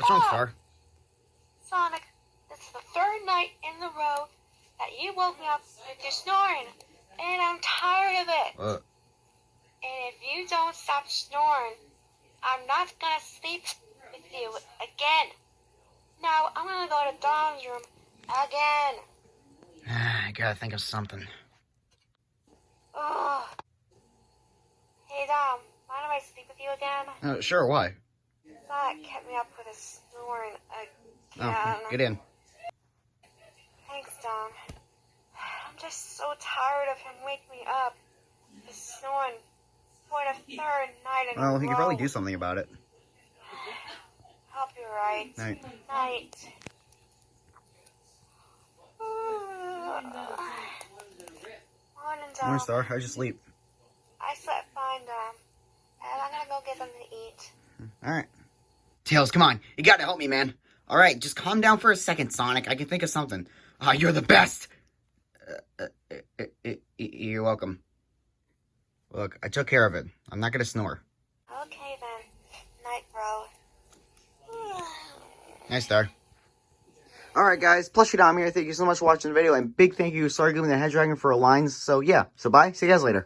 What's wrong, Star? Sonic, this is the third night in the row that you woke me up with your snoring, and I'm tired of it. What? And if you don't stop snoring, I'm not gonna sleep with you again. Now I'm gonna go to Dom's room again. I gotta think of something. Ugh. Hey Dom, mind if I sleep with you again? Sure, why? That kept me up with his snoring again. Oh, get in. Thanks, Dom. I'm just so tired of him waking me up. His snoring for the third night in a row. Well, he could probably do something about it. Hope you're right. Night. Night. Morning, Dom. Morning, Star. How'd you sleep? I slept fine, Dom. And I'm gonna go get something to eat. Alright. Tails, come on. You gotta help me, man. Alright, just calm down for a second, Sonic. I can think of something. Ah, you're the best! You're welcome. Look, I took care of it. I'm not gonna snore. Okay, then. Night, bro. Nice, Star. Alright, guys. PlushyDom here. Thank you so much for watching the video. And big thank you to Sorry Gleam and the Hedgedragon for our lines. So, yeah. So, bye. See you guys later.